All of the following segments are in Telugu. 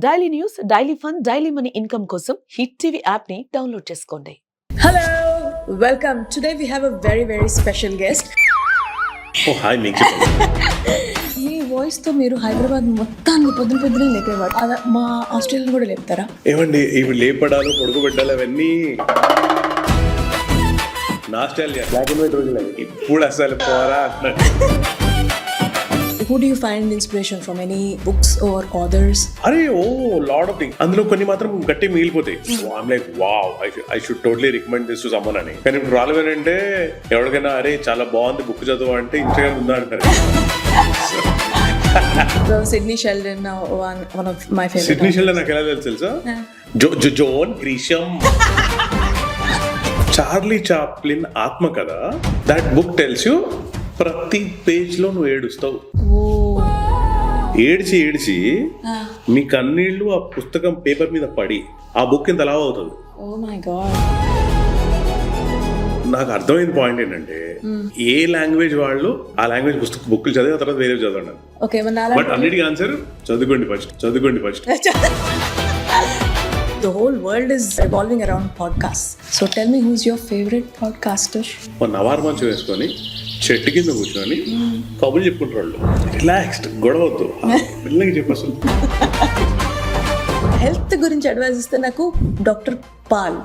Daily news, daily fun, daily money income కోసం హిట్ టీవీ యాప్ ని డౌన్లోడ్ చేసుకోండి. Hello, welcome. Today we have a very special guest. Oh hi మీకు మీ వాయిస్ తో మీరు హైదరాబాద్ మొత్తాన్ని పొద్దునే లేపేవారు. మా ఆస్ట్రేలియా కూడా లేపుతారా? ఏమండి ఇవి లేపడాలు పడుకోబెట్టాలి అవన్నీ నాస్టాలియా బ్లాక్ అండ్ వైట్ రోజులు ఇప్పుడు అసలు పోరా అంటున్నాడు. Who do you find inspiration from? Any books or authors? అరే ఓ లాట్ ఆఫ్ థింగ్ అందులో కొన్ని మాత్రం గట్టి మిగిలిపోతాయి. I'm like wow I should totally recommend this to someone అని. కానీ ఇప్పుడు రాలేవేనంటే ఎవరికైనా అరే చాలా బాగుంది బుక్ చదువు అంటే ఇన్స్టాగ్రామ్ ఉందా అంటారు. So, Sydney Sheldon, one of my favorite. Sydney Sheldon నాకు ఎలా తెలుసా? జోన్ గ్రీషమ్, చార్లీ చాప్లిన్ ఆత్మ కదా. దట్ బుక్ టెల్స్ యూ ప్రతి పేజ్ లో నువ్వు ఏడుస్తావు. ఏడ్చి మీ కన్నీళ్లు ఆ పుస్తకం పేపర్ మీద పడి ఆ బుక్ ఇంత లావు అవుతుంది. Oh my God. నాకు అర్థమైంది పాయింట్ ఏంటంటే ఏ లాంగ్వేజ్ వాళ్ళు ఆ లాంగ్వేజ్ బుక్లు చదివి ఆ తర్వాత వేరే చదవండి. Okay, బట్ అన్నిటికీ ఆన్సర్ చదువుకోండి first. The whole world is revolving around podcasts. So tell me, who's your favorite podcaster? నవారు మంచం వేసుకొని చెట్టు కింద కూర్చొని కబుర్లు చెప్పుకుంటారు వాళ్ళు. రిలాక్స్డ్, గొడవద్దు, పిల్లలకి చెప్పు. అసలు హెల్త్ గురించి అడ్వైస్ ఇస్తే నాకు డాక్టర్ పాల్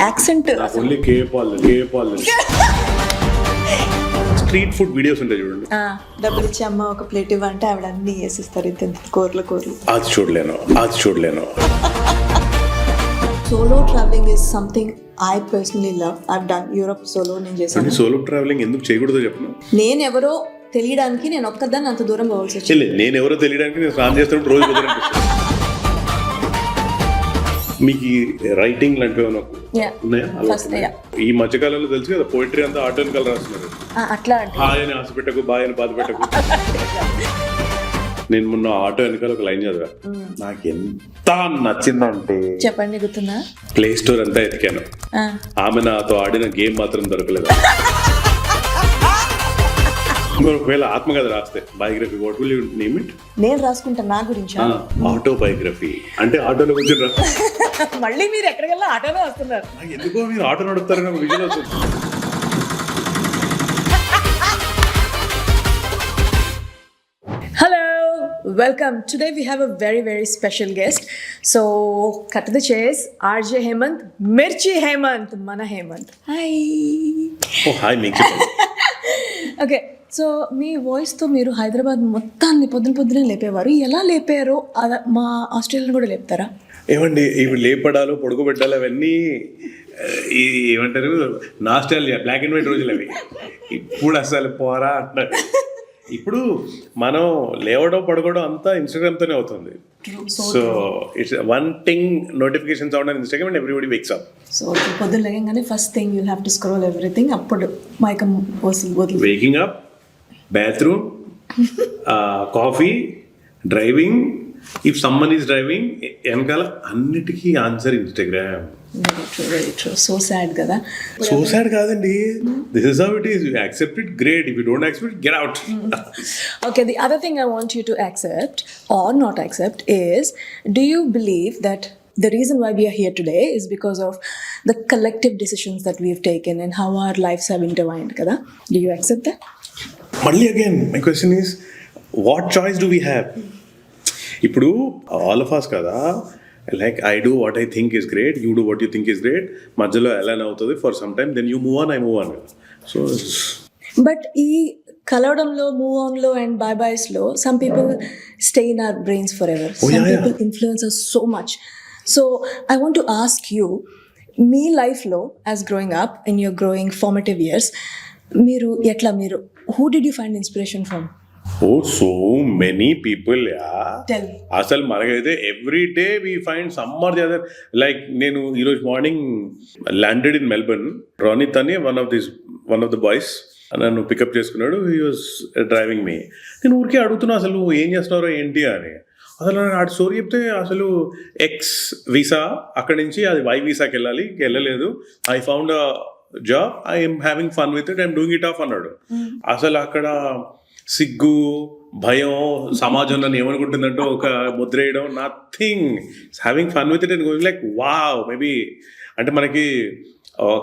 యాక్సెంట్ ఓన్లీ కే పాల్ స్ట్రీట్ ఫుడ్ వీడియోస్ ఉంటాయి చూడండి. డబ్బులు ఇచ్చి అమ్మ ఒక ప్లేట్ ఇవ్వంటే ఆవిడ అన్ని వేసిస్తారు. ఇంత కూరలు అది చూడలేను. Solo travelling is something I personally love. I've done Europe solo. నేను చేశాను. సోలో ట్రావెలింగ్ ఎందుకు చేయకూడదో చెప్పను. నేను ఎవరో తెలియడానికి నేను ఒక్కదాన్ని అంత దూరం పోవాల్సి వచ్చింది. నేను ఎవరో తెలియడానికి నేను స్నానం చేస్తాను రోజు కుదరని. మీకు రైటింగ్ లాంటివి ఉన్నాయా? ఈ మధ్యకాలంలో తెలుసు కదా పోయిటరీ అంతా ఆటో వెనకాల రాస్తున్నారు. అట్లా హాయ్ అని ఆశ పెట్టకు, బాయ్ అని బాధ పెట్టకు. నేను మొన్న ఆటో వెనకాల ఒక లైన్ చదివా, నాకు ఎంత నచ్చిందంటే చెప్పండి, గుర్తుందా? ప్లే స్టోర్ అంతా ఎతికాను, ఆమె నాతో ఆడిన గేమ్ మాత్రం దొరకలేదు. ఒకవేళ ఆత్మకథ రాస్తే biography, what will you name it? నేను రాసుకుంటా నా గురించి. ఆటో బయోగ్రఫీ అంటే ఆటోలో కూర్చొని రా. మళ్ళీ మీరు ఎక్కడికెళ్ళా ఆటోలో వస్తున్నారు. ఎందుకో మీరు ఆటో నడుపుతారని నాకు విజువల్ వస్తుంది. Hello, welcome. Today we have a very special guest. So, cut to the chase. RJ Hemanth, Mirchi Hemanth, Mana Hemanth. Hi. Oh, hi, మీకు. Okay, so మీ వాయిస్తో మీరు హైదరాబాద్ మొత్తాన్ని పొద్దునే లేపేవారు. ఎలా లేపారో మా ఆస్ట్రేలియా కూడా లేపుతారా? ఏమండి ఇవి లేపడాలు పడుకోబెట్టాలి అవన్నీ ఏమంటారు నాస్టాలియా బ్లాక్ అండ్ వైట్ రోజులు అవి. ఇప్పుడు అసలు పోరా అంటున్నారు. ఇప్పుడు మనం లేవడం పడుకోవడం అంతా ఇన్స్టాగ్రామ్ తోనే అవుతుంది. So it's one thing, notification sound on Instagram and everybody wakes up. So పొద్దున్న లేవగానే first thing you have to scroll everything. అప్పుడు మైకం పోసి waking up, bathroom, coffee, driving. If someone is driving వెనకాల అన్నిటికీ answer Instagram. Very true. So sad కదా. So sad కాదండి. This is how it is. You accept it, great. If you don't accept it, get out. Okay, the other thing I want you to accept or not accept is, do you believe that the reason why we are here today is because of the collective decisions that we've taken and how our lives have intertwined kada? Do you accept that? Mali again, my question is, what choice do we have? ఇప్పుడు all of us కదా, like I do what I think is great, you do what you think is great, మధ్యలో ఎలా అవుతుంది for some time, then you move on, I move on. So but ఈ కలవడంలో, మూవ్ ఆన్ లో అండ్ బై బైస్ లో some people stay in our brains forever. Some people influence us so much. So I want to ask you, me life లో as growing up in your growing formative years, మీరు who did you find inspiration from? Oh, so many people, yeah. Tell me. అసలు మనకైతే every day we find some or the other. Like నేను ఈరోజు morning landed in Melbourne. Ronit అని వన్ ఆఫ్ ద బాయ్స్ నన్ను పికప్ చేసుకున్నాడు. He was driving me. నేను ఊరికే అడుగుతున్నా అసలు ఏం చేస్తున్నారో ఏంటి అని. అసలు ఆడి స్టోరీ చెప్తే అసలు ఎక్స్ వీసా అక్కడి నుంచి అది వై వీసాకి వెళ్ళలేదు. I found a job, I'm having fun with it, I'm doing it of అన్నాడు. అసలు అక్కడ సిగ్గు, భయం, సమాజం నన్ను ఏమనుకుంటుందంటో ఒక ముద్ర వేయడం, nothing, having fun with it and going like wow. Maybe అంటే మనకి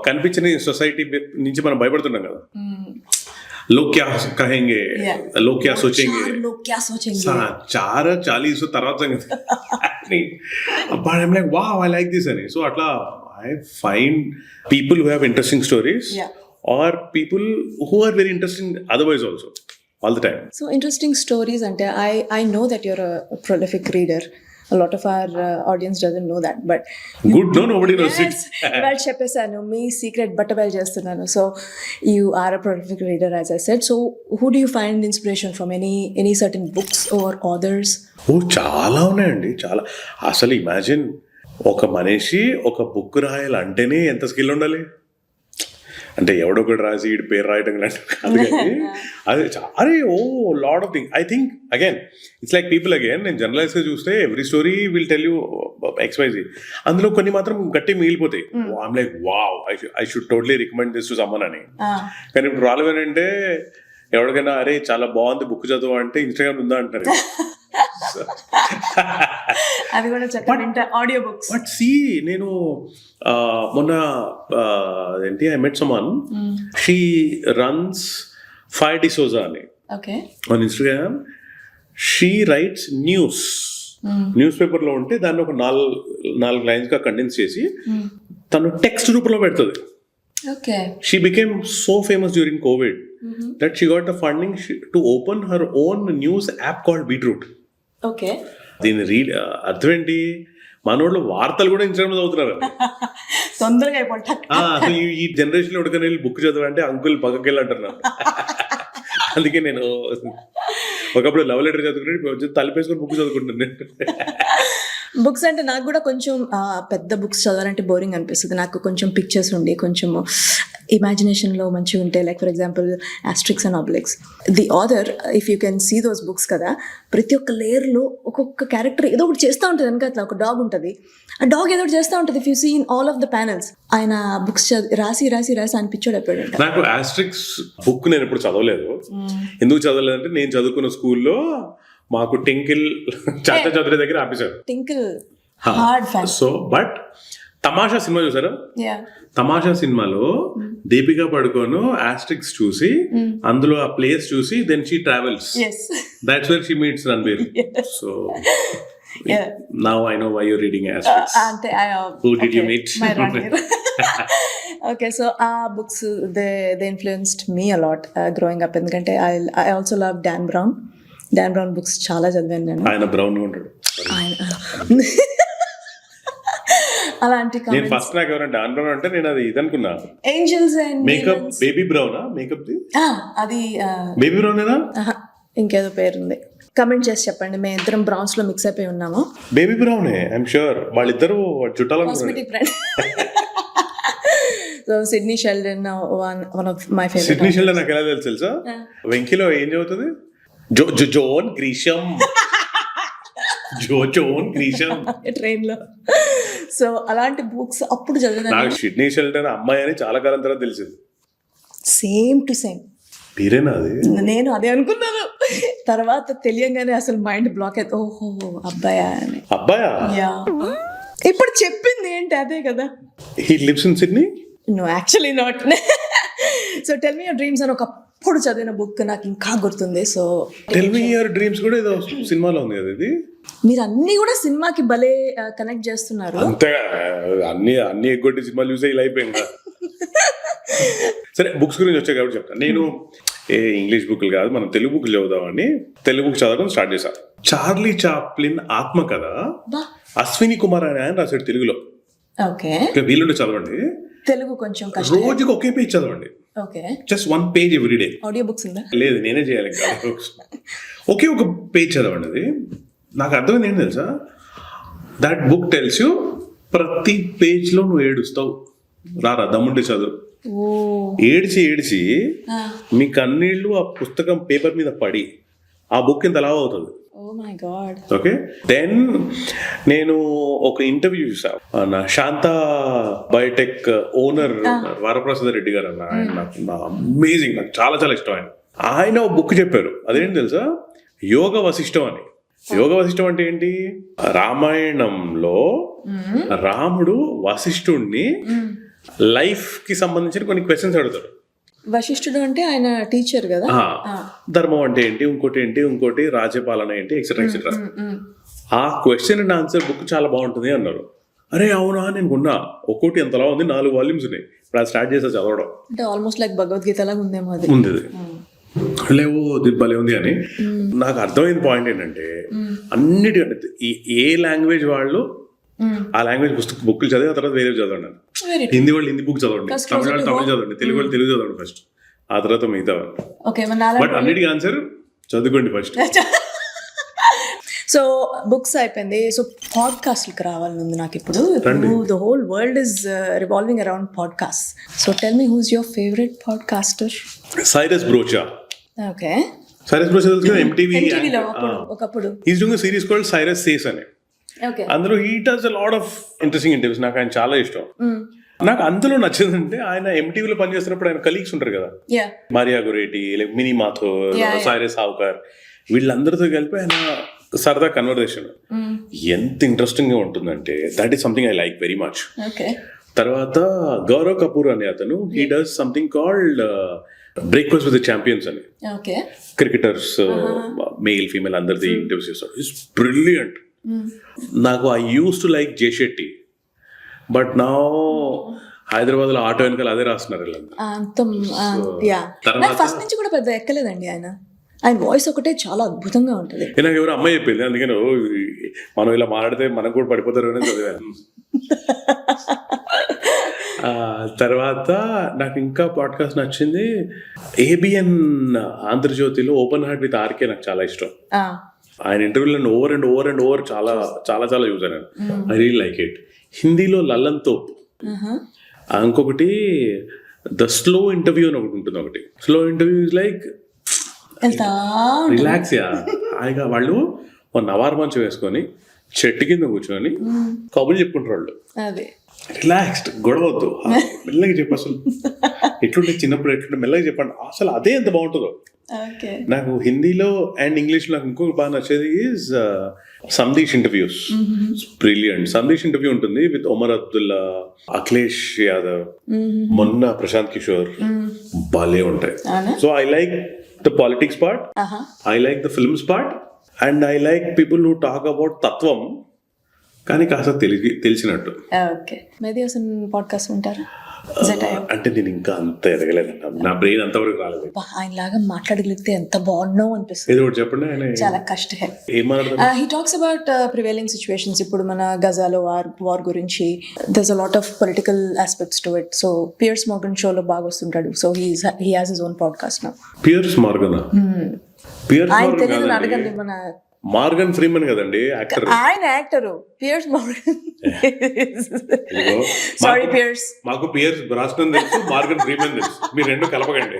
కనిపించని సొసైటీ నుంచి మనం భయపడుతున్నాం కదా, లోగ్ క్యా కహెంగే, లోగ్ క్యా సోచెంగే, చార 40 తర్వాత సంగతి. But I'm like wow, I like this అని. సో అట్లా I find people who have interesting stories or people who are very interesting otherwise also all the time. So interesting stories ante I know that you're a prolific reader. A lot of our audience doesn't know that, but good, no, nobody knows it. Well, cheppesanu మీ సీక్రెట్ బట్టబయలు చేస్తున్నాను. So you are a prolific reader, as I said. So who do you find inspiration from? Any certain books or authors? చాలా ఉన్నాయండి, చాలా. అసలు ఇమాజిన్, ఒక మనిషి ఒక బుక్ రాయాలంటేనే ఎంత స్కిల్ ఉండాలి. అంటే ఎవడొకటి రాసి వీడి పేరు రాయటం లాంటి కాదు కానీ అది అరే lot of thing. I think again it's like people again, నేను జనరలైజ్గా చూస్తే every story will tell you XYZ. అందులో కొన్ని మాత్రం గట్టి మిగిలిపోతాయి. I'm like wow, I should totally recommend this to someone అని. కానీ ఇప్పుడు రాలేవనంటే ఎవరికైనా అరే చాలా బాగుంది బుక్ చదువు అంటే ఇన్స్టాగ్రామ్ ఉందా అంటారు. అది కూడా చెప్పండి ఆడియో బుక్స్. బట్ సి, నేను మొన్న ఏంటి I met someone, she runs 5 D'Souza అని on Instagram. She rights news పేపర్లో ఉంటే దాన్ని ఒక 4 లైన్స్ గా కండెన్స్ చేసి తను టెక్స్ట్ రూపంలో పెడుతుంది. She became so famous during COVID that she got the funding to open her own news app called Beetroot. దీని అర్థం ఏంటి, మనోళ్ళు వార్తలు కూడా ఇన్స్టాగ్రామ్ చదువుతున్నారు తొందరగా. ఈ జనరేషన్ లో ఉడకని వెళ్ళి బుక్ చదవంటే అంకుల్ పక్కకి వెళ్ళి అంటారు నాకు. అందుకే నేను ఒకప్పుడు లవ్ లెటర్ చదువుకుంటే తలపేసుకొని బుక్ చదువుకుంటాను. బుక్స్ అంటే నాకు కూడా కొంచెం పెద్ద బుక్స్ చదవాలంటే బోరింగ్ అనిపిస్తుంది. నాకు కొంచెం పిక్చర్స్ ఉండి కొంచెం ఇమాజినేషన్లో మంచిగా ఉంటాయి. Like for example Asterix and Obelix. The author, if you can see those books కదా, ప్రతి ఒక్క లేయర్లో ఒక్కొక్క క్యారెక్టర్ ఏదో ఒకటి చేస్తూ ఉంటుంది. వెనక అట్లా ఒక డాగ్ ఉంటుంది, ఆ డాగ్ ఏదో ఒకటి చేస్తూ ఉంటుంది. If you see in all of the panels, ఆయన బుక్స్ రాసి రాసి రాసి అనిపించాడు ఎప్పుడు. నాకు ఆస్ట్రిక్స్ బుక్ నేను ఎప్పుడు చదవలేదు. ఎందుకు చదవలేదంటే నేను చదువుకున్న స్కూల్లో మాకు టింకిల్ చాచా చౌదరి దగ్గర ఆపేశారు. Tinkle hard fan. So but తమాషా సినిమా చూసారా? తమాషా సినిమాలో దీపికా పడుకోను ఆస్ట్రిక్స్ చూసి అందులో ఆ ప్లేస్ చూసి then she travels. That's where she meets Ranbir. So now I know why you're reading Asterix. Who did you meet? Okay, so books they influenced me a lot growing up. ఎందుకంటే I also love Dan Brown books చాలా చదివాను నేను. ఆయన బ్రౌన్ ఉంటాడు. అలాంటి నేను ఫస్ట్ నాకు ఎవరైనా డాన్ బ్రౌన్ అంటే నేను అది ఇదనుకున్నా, ఏంజల్స్ అండ్ మేకప్ బేబీ బ్రౌనా, మేకప్ ది అది బేబీ బ్రౌనేనా, ఇంకేదో పేరుంది. కమెంట్ చేసి చెప్పండి. మేము ఇద్దరం బ్రౌన్స్ లో మిక్స్ అయిపోయి ఉన్నాము. బేబీ బ్రౌనే ఐఎమ్ ష్యూర్. వాళ్ళిద్దరు చుట్టాలు. Cosmetic brand. So Sidney Sheldon one of my favourite. Sidney Sheldon నాకు ఎలా తెలుసా? వెంకీలో ఏం చదువుతుంది? John Grisham. John Grisham train లో. సో అలాంటి బుక్స్ అప్పుడు చదివాను. నాకు సిడ్నీ షెల్డన్ అమ్మాయి అని చాలా కాలం తర్వాత తెలిసింది. Same to same. పేరేనా అది? నేను అదే అనుకున్నాను. తర్వాత తెలియగానే అసలు మైండ్ బ్లాక్ అయితే, ఓహో అబ్బాయా అని. అబ్బాయా? ఇప్పుడు చెప్పింది ఏంటి అదే కదా. He lives in Sydney? No, actually not. So tell me your dreams అని ఒకప్పుడు చదివిన బుక్ నాకు ఇంకా గుర్తుంది. So tell me your dreams కూడా ఏదో సినిమాలో ఉంది కదా ఇది. మీరు అన్ని కూడా సినిమాకి భలే కనెక్ట్ చేస్తున్నారు. అంతే, అన్ని ఎగ్గొట్టి సినిమాలు చూసే ఇలా అయిపోయింది. సరే, బుక్స్ గురించి వచ్చాయి కాబట్టి చెప్తాను. నేను ఇంగ్లీష్ బుక్లు కాదు, మనం తెలుగు బుక్లు చదువుదామని తెలుగు బుక్ చదవడం స్టార్ట్ చేశాను. చార్లీ చాప్లిన్ ఆత్మకథ అశ్విని కుమార్ అని ఆయన రాశాడు తెలుగులో. వీలుంటే చదవండి. తెలుగు కొంచెం రోజుకి ఒకే పేజ్ చదవండి. Just 1 page every day. Audio books ఉందా? లేదు, నేనే చేయాలి. ఒకే ఒక పేజ్ చదవండి. అది నాకు అర్థమైంది ఏంటి తెలుసా? దట్ బుక్ టెల్స్ యూ ప్రతి పేజ్ లో నువ్వు ఏడుస్తావు. రారా దమ్ముంటే చదువు. ఏడ్చి మీ కన్నీళ్లు ఆ పుస్తకం పేపర్ మీద పడి ఆ బుక్ ఇంత లావ్ అవుతుంది. ఓకే, దెన్ నేను ఒక ఇంటర్వ్యూ చూసా. నా శాంత బయోటెక్ ఓనర్ వరప్రసాద్ రెడ్డి గారు అన్న. ఆయన నాకు అమేజింగ్, నాకు చాలా చాలా ఇష్టం ఆయన. ఆయన ఒక బుక్ చెప్పారు, అదేంటి తెలుసా, యోగ వశిష్టం అని. యోగ వశిష్టం అంటే ఏంటి, రామాయణంలో రాముడు వశిష్ఠుడిని లైఫ్ కి సంబంధించిన కొన్ని క్వశ్చన్స్ అడుగుతాడు. వశిష్ఠుడు అంటే ఆయన టీచర్ కదా. ధర్మం అంటే ఏంటి, ఇంకోటి రాజ్యపాలన ఏంటి, ఎక్సెట్రా ఎక్సెట్రా. ఆ క్వశ్చన్ అండ్ ఆన్సర్ బుక్ చాలా బాగుంటుంది అన్నారు. అరే అవునా, నేను కొన్నా. ఒక్కోటి ఎంతలా ఉంది, 4 వాల్యూమ్స్ ఉన్నాయి. ఇప్పుడు అది స్టార్ట్ చేసా చదవడం. అంటే ఆల్మోస్ట్ లైక్ భగవద్గీత లాగా ఉందేమో. అది ఉంది, లేవు దిబ్బలే ఉంది అని. నాకు అర్థమైన పాయింట్ ఏంటంటే, అన్నిటి ఏ లాంగ్వేజ్ వాళ్ళు ఆ లాంగ్వేజ్ బుక్లు చదివి ఆ తర్వాత వేరే చదవండి. హిందీ వాళ్ళు హిందీ బుక్ చదవండి, తమిళ వాళ్ళు తమిళ చదవండి, తెలుగు వాళ్ళు తెలుగు చదవండి ఫస్ట్, ఆ తర్వాత మిగతా. బట్ అన్నిటికీ ఆన్సర్ చదువుకోండి ఫస్ట్. సో బుక్స్ అయిపోయింది. సో పాడ్కాస్ట్కి రావాలని నాకు ఇప్పుడు. The whole world is revolving around podcast. So tell me, who's your favourite podcaster? Cyrus Broacha. Okay, Cyrus Broacha తెలుసు కదా, ఎంటీవీలో ఒకప్పుడు. Is doing a series called Cyrus says అని. అందులో he does a lot of interesting interviews. నాకు ఆయన చాలా ఇష్టం. నాకు అందులో నచ్చిందంటే, ఆయన ఎంటీవీలో పనిచేస్తున్నప్పుడు ఆయన కలీగ్స్ ఉంటారు కదా, మారియా గురేటి, మినీ మాథోర్, సైరస్ హావ్కర్, వీళ్ళందరితో కలిపి ఆయన సరదా కన్వర్సేషన్ ఎంత ఇంట్రెస్టింగ్ గా ఉంటుందంటే, that is something I like very much. తర్వాత గౌరవ్ కపూర్ అనే అతను, he does something called breakfast with the champions అని. క్రికెటర్స్ మేల్ ఫీమేల్ అందరిది ఇంటర్వ్యూస్ చేస్తాడు. It's brilliant. నాకు I used to like Jay Shetty, but నా హైదరాబాద్ లో ఆటో వెనకాల అదే రాస్తున్నారు వీళ్ళందరూ. ఫస్ట్ నుంచి కూడా పెద్ద ఎక్కలేదండి ఆయన వాయిస్ ఒకటే చాలా అద్భుతంగా ఉంటుంది. నాకు ఎవరు అమ్మాయి చెప్పింది, అందుకని మనం ఇలా మాట్లాడితే మనకు కూడా పడిపోతారు అని చదివాను. తర్వాత నాకు ఇంకా పాడ్కాస్ట్ నచ్చింది, ఏబిఎన్ ఆంధ్రజ్యోతిలో ఓపెన్ హార్ట్ విత్ ఆర్కే నాకు చాలా ఇష్టం. ఆయన ఇంటర్వ్యూలను ఓవర్ చాలా చాలా చాలా చూసాను. I real like it. హిందీలో లల్లన్ తోప్, ఇంకొకటి ద స్లో ఇంటర్వ్యూ అని ఒకటి ఉంటుంది. ఒకటి slow interview is like relax. హాయిగా వాళ్ళు నవార్ మంచం వేసుకొని చెట్టు కింద కూర్చొని కబుర్లు చెప్పుకుంటారు వాళ్ళు. రిలాక్స్డ్, గొడవద్దు, మెల్లగా చెప్పు. అసలు ఎట్లుంటే చిన్నప్పుడు ఎట్లుంటే మెల్లగా చెప్పండి. అసలు అదే ఎంత బాగుంటుందో. నాకు హిందీలో అండ్ ఇంగ్లీష్ లో నాకు ఇంకొక బాగా నచ్చేది is Sandesh interviews. Brilliant. Sandesh interview ఉంటుంది విత్ ఒమర్ అబ్దుల్లా, అఖిలేష్ యాదవ్, మొన్న ప్రశాంత్ కిషోర్, భలే ఉంటాయి. So I like the politics part, I like the films part, and I like people who talk about తత్వం కానీ కాస్త తెలిసినట్టు. మేబీ అసలు పాడ్కాస్ట్ వింటారా? అంటే నేను ఇంకా అంత ఎదగలేదంట, నా బ్రెయిన్ అంతవరకు రాలేదు. ఆయన లాగా మాట్లాడగలిగితే ఎంత బాగుండో అనిపిస్తుంది. ఏదో ఒకటి చెప్పండి. ఆయన చాలా కష్టం. He talks about prevailing situations. ఇప్పుడు మన గజాలో వార్ గురించి, there's a lot of political aspects to it. So Piers Morgan షోలో బాగా వస్తుంటాడు. So he has his own podcast now. Piers Morgan ఆయన తెలియదు, అడగండి. మన మార్గన్ ఫ్రీమన్ కదండి యాక్టర్. ఆయన actor Piers Morgan. Sorry Piers. మాకు పియర్స్ బ్రాస్టన్ తెలుసు, మార్గన్ ఫ్రీమన్ తెలుసు. మీరు రెండు కలపకండి.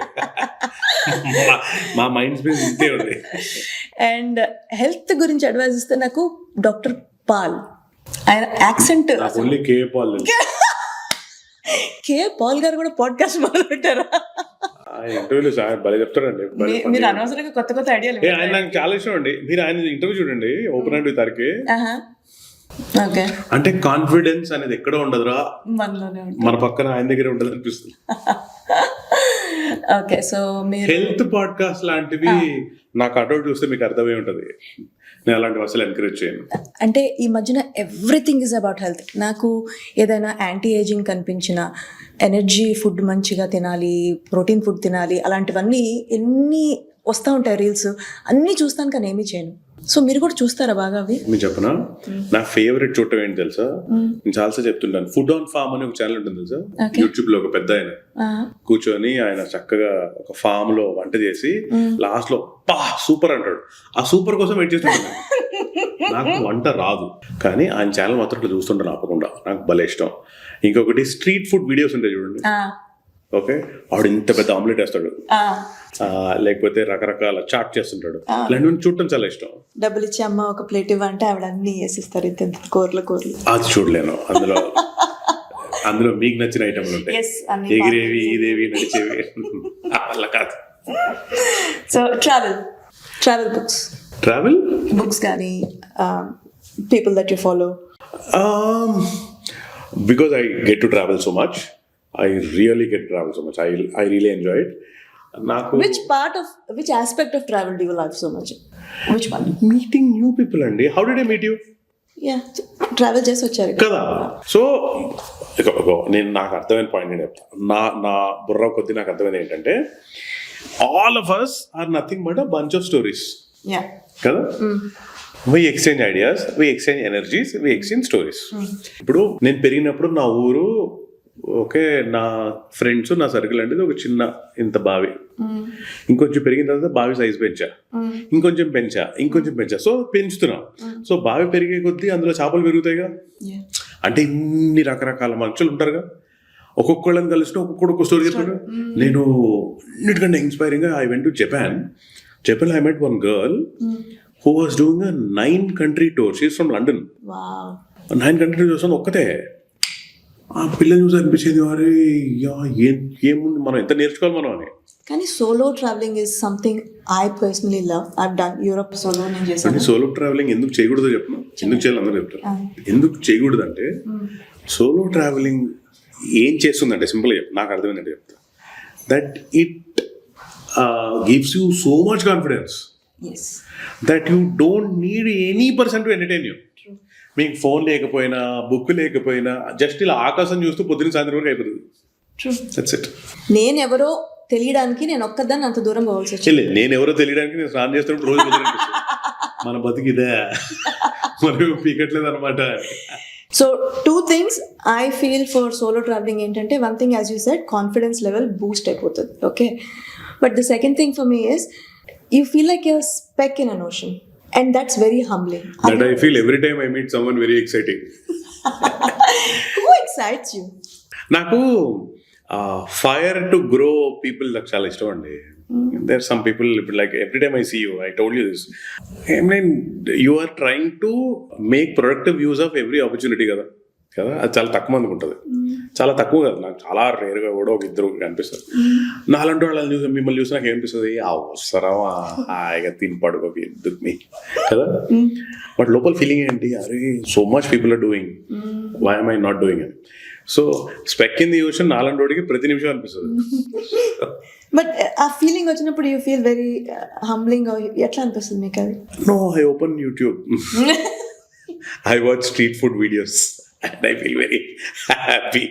మా మైండ్ స్పేస్ ఇంతే ఉంది. అండ్ హెల్త్ గురించి అడ్వైస్ ఇస్తే నాకు డాక్టర్ పాల్, ఆయన యాక్సెంట్ ఓన్లీ కే పాల్. కే పాల్ గారు కూడా పాడ్కాస్ట్ మొదలు పెట్టారా? ఇంటర్వ్యూలు భలే చెప్తారండి. మీరు అనవసరంగా కొత్త కొత్త ఐడియాలు. ఆయన నాకు చాలా ఇష్టం అండి. మీరు ఆయన ఇంటర్వ్యూ చూడండి, ఓపెన్ హార్ట్ విత్ ఆర్కే. అంటే కాన్ఫిడెన్స్ అనేది ఎక్కడ ఉండదురా, మన పక్కన ఆయన దగ్గర ఉండదు అనిపిస్తుంది. ఓకే, సో హెల్త్ పాడ్కాస్ట్ లాంటివి నాకు అటౌట్ చూస్తే మీకు అర్థమై ఉంటది. నేను అలాంటివి అసలు ఎంకరేజ్ చేయను. అంటే ఈ మధ్యన ఎవ్రీథింగ్ ఈజ్ అబౌట్ హెల్త్. నాకు ఏదైనా యాంటీ ఏజింగ్ కనిపించిన, ఎనర్జీ ఫుడ్ మంచిగా తినాలి, ప్రోటీన్ ఫుడ్ తినాలి, అలాంటివన్నీ ఎన్ని వస్తూ ఉంటాయి రీల్స్, అన్నీ చూస్తాను కానీ ఏమీ చేయను. సో మీరు కూడా చూస్తారా బాగా అవి? మీరు చెప్పనా, నా ఫేవరెట్ చూడటం ఏంటి తెలుసా? నేను చాలాసార్లు చెప్తుంటాను. ఫుడ్ ఆన్ ఫార్మ్ అని ఒక ఛానల్ ఉంటుంది తెలుసా, యూట్యూబ్ లో. ఒక పెద్ద ఆయన కూర్చొని ఆయన చక్కగా ఒక ఫామ్ లో వంట చేసి లాస్ట్ లో సూపర్ అంటాడు. ఆ సూపర్ కోసం వెయిట్ చేస్తుంటాను. నాకు వంట రాదు కానీ ఆయన ఛానల్ మాత్రం ఇట్లా చూస్తుంటాను ఆపకుండా. నాకు భలే ఇష్టం. ఇంకొకటి స్ట్రీట్ ఫుడ్ వీడియోస్ ఉంటాయి చూడండి. ఓకే, ఆవిడ ఇంత పెద్ద ఆమ్లెట్ వేస్తాడు, లేకపోతే రకరకాల చాట్ చేస్తుంటాడు. ఇలాంటివి చూడటం చాలా ఇష్టం. డబ్బులు ఇచ్చి అమ్మ ఒక ప్లేట్ ఇవ్వంటే ఆవిడ అన్ని వేసిస్తారు, ఇంత కూరలు. అది చూడలేను. అందులో మీకు నచ్చిన ఐటమ్లు ఉంటాయి, ఎగిరేవి, ఇదేవి, నడిచేవి. అలా కాదు. సో ట్రావెల్ బుక్స్ కానీ people that you follow. Because I get to travel so much, I really get to travel so much. I really enjoy it. Which aspect of travel do you love so much? Which one? Meeting new people అండి. How did I meet you? Yeah, travel చేసి వచ్చారు కదా. సో నేను నాకు అర్థమైన పాయింట్ నేను చెప్తాను. నా బుర్ర కొద్ది నాకు అర్థమైంది ఏంటంటే all of us are nothing but a bunch of stories. Yeah. కదా. We exchange ideas, we exchange energies, we exchange stories. ఇప్పుడు నేను పెరిగినప్పుడు నా ఊరు ఓకే, నా ఫ్రెండ్స్ నా సర్కిల్ అంటే ఒక చిన్న ఇంత బావి, ఇంకొంచెం పెరిగిన తర్వాత బావి సైజ్ పెంచా, ఇంకొంచెం పెంచా, సో పెంచుతున్నా. సో బావి పెరిగే కొద్దీ అందులో చేపలు పెరుగుతాయిగా. అంటే ఇన్ని రకరకాల మనుషులు ఉంటారుగా, ఒక్కొక్కళ్ళని కలిసిన ఒక్కొక్క స్టోరీ చెప్పాడు. నేను అన్నిటికంటే ఇన్స్పైరింగ్గా I went to Japan. I met one girl who was doing a 9-country tour. She's from London. Wow. 9 country tours on ఒక్కటే. ఆ పిల్లని చూసి అనిపించేది, అరే ఏముంది, మనం ఎంత నేర్చుకోవాలి మనం అని. కానీ solo travelling is something I personally love. I done Europe solo నేను చేశాను. సోలో ట్రావెలింగ్ ఎందుకు చేయకూడదో చెప్పను, ఎందుకు చేయాలి అందరూ చెప్తారు. ఎందుకు చేయకూడదు అంటే సోలో ట్రావెలింగ్ ఏం చేస్తుందంటే సింపుల్గా నాకు అర్థమైందంటే చెప్తా, that it gives you so much confidence. Yes. That you don't need any person to entertain you. మీకు ఫోన్ లేకపోయినా, బుక్ లేకపోయినా, జస్ట్ ఇలా ఆకాశం చూస్తూ పొద్దున్న సాయంత్రం వరకు అయిపోతుంది. That's it. నేను ఎవరో తెలియడానికి నేను ఒక్కదాన్ని అంత దూరం పోవాల్సి వచ్చింది. నేను ఎవరో తెలియడానికి నేను స్నానం చేస్తున్నప్పుడు రోజు మన బతికిదే మనం పీకట్లేదు అనమాట. So 2 things I feel for solo traveling ఏంటంటే, one thing as you said, confidence level boost అయిపోతుంది. Okay, but the second thing for me is you feel like you're a speck in an ocean, and that's very humbling. That I feel every time I meet someone very exciting. Who excites you? నాకు ఫైర్ టు గ్రో పీపుల్ నాకు చాలా ఇష్టం అండి. There are some people like every time I see you, I told you this, I mean you are trying to make productive use of every opportunity కదా. అది చాలా తక్కువ మందికి ఉంటుంది, చాలా తక్కువ కదా. నాకు చాలా రేరుగా కూడా ఒక ఇద్దరు కనిపిస్తుంది. నాలంటి వాళ్ళని చూసి మిమ్మల్ని చూసి నాకు ఏమనిపిస్తుంది, అవసరమా హాయిగా తిని పడుకోకి ఎందుకు మీ కదా. బట్ లోపల ఫీలింగ్ ఏంటి, అరే so much people are doing, why am I not doing it? So speck in the ocean నాలంటి వాడికి ప్రతి నిమిషం అనిపిస్తుంది. బట్ ఆ ఫీలింగ్ వచ్చినప్పుడు యూ ఫీల్ వెరీ హంబ్లింగ్, ఎట్లా అనిపిస్తుంది మీకు అది? No, I open YouTube, I watch street food videos and I feel very happy.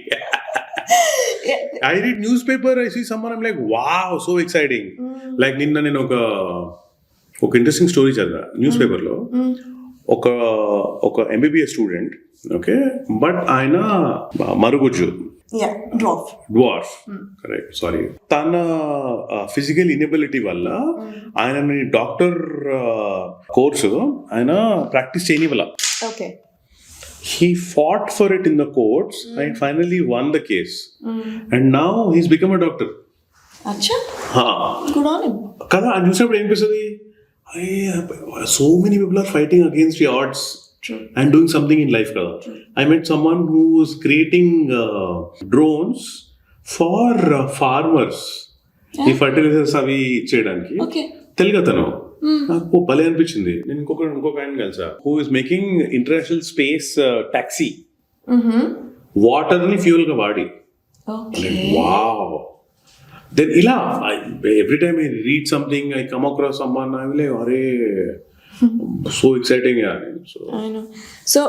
I read newspaper, I see someone, I'm like, wow, so exciting. Like నిన్న నేను ఒక ఇంట్రెస్టింగ్ స్టోరీ చదివా న్యూస్ పేపర్లో. ఒక ఎంబీబీఎస్ స్టూడెంట్, ఓకే, బట్ ఆయన మరుగుజ్జు, డ్వార్ఫ్, కరెక్ట్, సారీ. తన ఫిజికల్ ఇనబిలిటీ వల్ల ఆయనని డాక్టర్ కోర్సు ఆయన ప్రాక్టీస్ చేయనివ్వాల. Okay. He fought for it in the courts and finally won the case. And now he's become a doctor. Acha? Good on him. Kada, and చూసినప్పుడు ఏమనిపిస్తుంది, so many people are fighting against the odds. True. And doing something in life kada. I met someone who was creating drones for farmers. ఈ ఫర్టిలైజర్స్ అవి చేయడానికి. Okay. తెలుగు అతను నాకు భలే అనిపించింది. నేను ఇంకొక ఆయన కలిసా, who is making international space taxi, water ని ఫ్యూయల్ గా వాడి. వావ్. దెన్ ఇలా every time I read something, I come across someone, I will అరే సో ఎక్సైటింగ్. సో